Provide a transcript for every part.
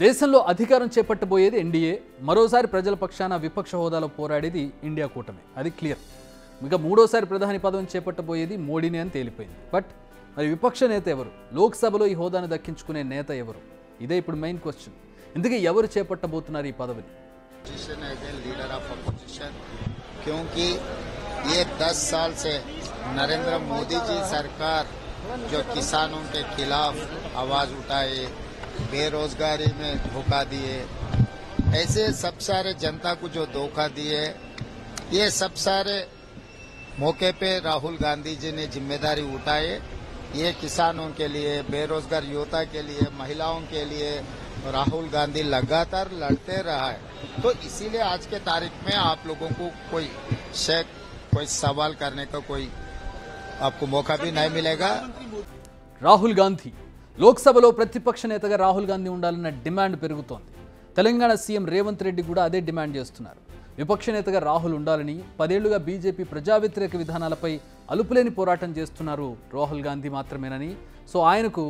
దేశంలో అధికారం చేపట్టబోయేది ఎన్డీఏ, మరోసారి ప్రజల పక్షాన విపక్ష హోదాలో పోరాడేది ఇండియా కూటమి. అది క్లియర్. ఇక మూడోసారి ప్రధాని పదవిని చేపట్టబోయేది మోడీనే అని తేలిపోయింది. బట్ మరి విపక్ష నేత ఎవరు? లోక్సభలో ఈ హోదాను దక్కించుకునే నేత ఎవరు? ఇదే ఇప్పుడు మెయిన్ క్వశ్చన్. ఇందుకే ఎవరు చేపట్టబోతున్నారు ఈ పదవిని? क्योंकि ये 10 साल से नरेंद्र मोदी जी सरकार जो किसानों के खिलाफ आवाज उठाए, बेरोजगारी में धोखा दिए, ऐसे सब सारे जनता को जो धोखा दिए, ये सब सारे मौके पे राहुल गांधी जी ने जिम्मेदारी उठाए। ये किसानों के लिए, बेरोजगार युवता के लिए, महिलाओं के लिए राहुल गांधी लगातार लड़ते रहा है। तो इसीलिए आज के तारीख में आप लोगों को कोई शेक, कोई सवाल करने का कोई आपको मौका भी नहीं मिलेगा। రాహుల్ గాంధీ లోక్సభలో ప్రతిపక్ష నేతగా రాహుల్ గాంధీ ఉండాలన్న డిమాండ్ పెరుగుతోంది. తెలంగాణ సీఎం రేవంత్ రెడ్డి కూడా అదే డిమాండ్ చేస్తున్నారు. విపక్ష నేతగా రాహుల్ ఉండాలని 10 ఏళ్లుగా బీజేపీ ప్రజా వ్యతిరేక విధానాలపై అలుపులేని పోరాటం చేస్తున్నారు రాహుల్ గాంధీ మాత్రమేనని, సో ఆయనకు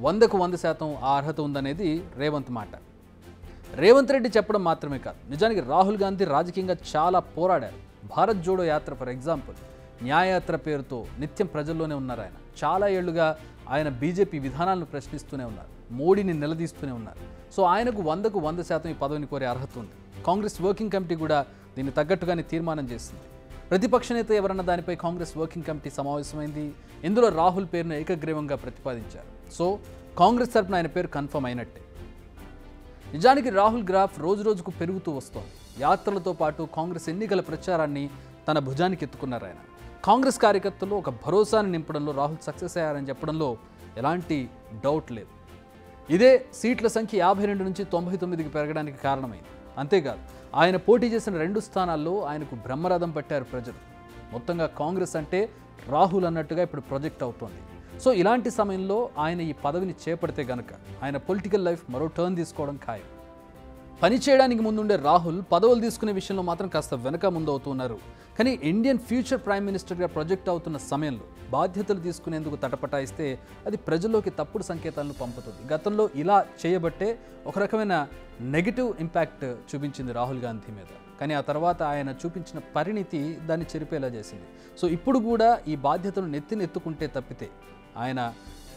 100కు 100% ఆ అర్హత ఉందనేది రేవంత్ మాట. రేవంత్ రెడ్డి చెప్పడం మాత్రమే కాదు, నిజానికి రాహుల్ గాంధీ రాజకీయంగా చాలా పోరాడారు. భారత్ జోడో యాత్ర ఫర్ ఎగ్జాంపుల్, న్యాయయాత్ర పేరుతో నిత్యం ప్రజల్లోనే ఉన్నారు. ఆయన చాలా ఏళ్లుగా ఆయన బీజేపీ విధానాలను ప్రశ్నిస్తూనే ఉన్నారు, మోడీని నిలదీస్తూనే ఉన్నారు. సో ఆయనకు 100కు 100% ఈ పదవిని కోరే అర్హత ఉంది. కాంగ్రెస్ వర్కింగ్ కమిటీ కూడా దీన్ని తగ్గట్టుగానే తీర్మానం చేసింది. ప్రతిపక్ష నేత ఎవరన్న దానిపై కాంగ్రెస్ వర్కింగ్ కమిటీ సమావేశమైంది. ఇందులో రాహుల్ పేరును ఏకగ్రీవంగా ప్రతిపాదించారు. సో కాంగ్రెస్ తరపున ఆయన పేరు కన్ఫర్మ్ అయినట్టే. నిజానికి రాహుల్ గ్రాఫ్ రోజు రోజుకు పెరుగుతూ వస్తోంది. యాత్రలతో పాటు కాంగ్రెస్ ఎన్నికల ప్రచారాన్ని తన భుజానికి ఎత్తుకున్నారు ఆయన. కాంగ్రెస్ కార్యకర్తల్లో ఒక భరోసాను నింపడంలో రాహుల్ సక్సెస్ అయ్యారని చెప్పడంలో ఎలాంటి డౌట్ లేదు. ఇదే సీట్ల సంఖ్య 52 నుంచి 99కి పెరగడానికి కారణమైంది. అంతేకాదు, ఆయన పోటీ చేసిన 2 స్థానాల్లో ఆయనకు బ్రహ్మరథం పట్టారు ప్రజలు. మొత్తంగా కాంగ్రెస్ అంటే రాహుల్ అన్నట్టుగా ఇప్పుడు ప్రొజెక్ట్ అవుతోంది. సో ఇలాంటి సమయంలో ఆయన ఈ పదవిని చేపడితే గనక ఆయన పొలిటికల్ లైఫ్ మరో టర్న్ తీసుకోవడం ఖాయం. పని చేయడానికి ముందుండే రాహుల్ పదవులు తీసుకునే విషయంలో మాత్రం కాస్త వెనక ముందు అవుతున్నారు. కానీ ఇండియన్ ఫ్యూచర్ ప్రైమ్ మినిస్టర్గా ప్రొజెక్ట్ అవుతున్న సమయంలో బాధ్యతలు తీసుకునేందుకు తటపటాయిస్తే అది ప్రజల్లోకి తప్పుడు సంకేతాలను పంపుతుంది. గతంలో ఇలా చేయబట్టే ఒక రకమైన నెగిటివ్ ఇంపాక్ట్ చూపించింది రాహుల్ గాంధీ మీద. కానీ ఆ తర్వాత ఆయన చూపించిన పరిణితి దాన్ని చెరిపేలా చేసింది. సో ఇప్పుడు కూడా ఈ బాధ్యతను నెత్తినెత్తుకుంటే తప్పితే ఆయన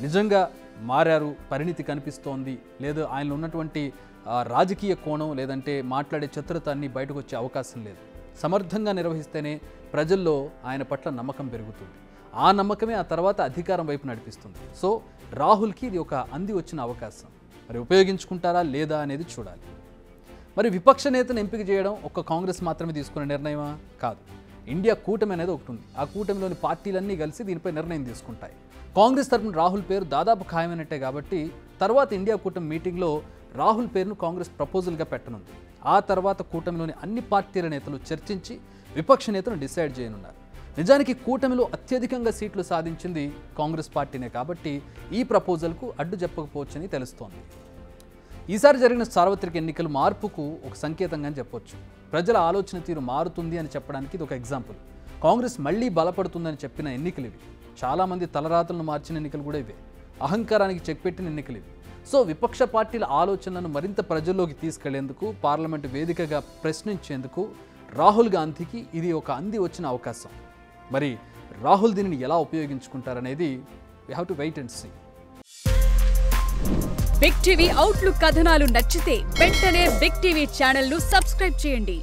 నిజంగా మారారు, పరిణితి కనిపిస్తోంది, లేదు ఆయనలో ఉన్నటువంటి రాజకీయ కోణం లేదంటే మాట్లాడే చతురత అన్నీ బయటకు వచ్చే అవకాశం లేదు. సమర్థంగా నిర్వహిస్తేనే ప్రజల్లో ఆయన పట్ల నమ్మకం పెరుగుతుంది. ఆ నమ్మకమే ఆ తర్వాత అధికారం వైపు నడిపిస్తుంది. సో రాహుల్కి ఇది ఒక అంది వచ్చిన అవకాశం. మరి ఉపయోగించుకుంటారా లేదా అనేది చూడాలి. మరి విపక్ష నేతను ఎంపిక చేయడం ఒక్క కాంగ్రెస్ మాత్రమే తీసుకునే నిర్ణయమా? కాదు. ఇండియా కూటమి అనేది ఒకటి ఉంది. ఆ కూటమిలోని పార్టీలన్నీ కలిసి దీనిపై నిర్ణయం తీసుకుంటాయి. కాంగ్రెస్ తరపున రాహుల్ పేరు దాదాపు ఖాయమైనట్టే కాబట్టి తర్వాత ఇండియా కూటమి మీటింగ్లో రాహుల్ పేరును కాంగ్రెస్ ప్రపోజల్గా పెట్టనుంది. ఆ తర్వాత కూటమిలోని అన్ని పార్టీల నేతలు చర్చించి విపక్ష నేతను డిసైడ్ చేయనున్నారు. నిజానికి కూటమిలో అత్యధికంగా సీట్లు సాధించింది కాంగ్రెస్ పార్టీనే కాబట్టి ఈ ప్రపోజల్కు అడ్డు చెప్పకపోవచ్చని తెలుస్తోంది. ఈసారి జరిగిన సార్వత్రిక ఎన్నికలు మార్పుకు ఒక సంకేతంగా చెప్పొచ్చు. ప్రజల ఆలోచన తీరు మారుతుంది అని చెప్పడానికి ఇది ఒక ఎగ్జాంపుల్. కాంగ్రెస్ మళ్లీ బలపడుతుందని చెప్పిన ఎన్నికలు ఇవి. చాలామంది తలరాతలను మార్చిన ఎన్నికలు కూడా ఇవే. అహంకారానికి చెక్ పెట్టిన ఎన్నికలు ఇవి. సో విపక్ష పార్టీల ఆలోచనలను మరింత ప్రజల్లోకి తీసుకెళ్లేందుకు, పార్లమెంటు వేదికగా ప్రశ్నించేందుకు రాహుల్ గాంధీకి ఇది ఒక అంది వచ్చిన అవకాశం. మరి రాహుల్ దీనిని ఎలా ఉపయోగించుకుంటారనేది we have to wait and see. Big TV outlook కథనాలు నచ్చితే వెంటనే బిగ్ టీవీ ఛానల్ ను సబ్స్క్రైబ్ చేయండి.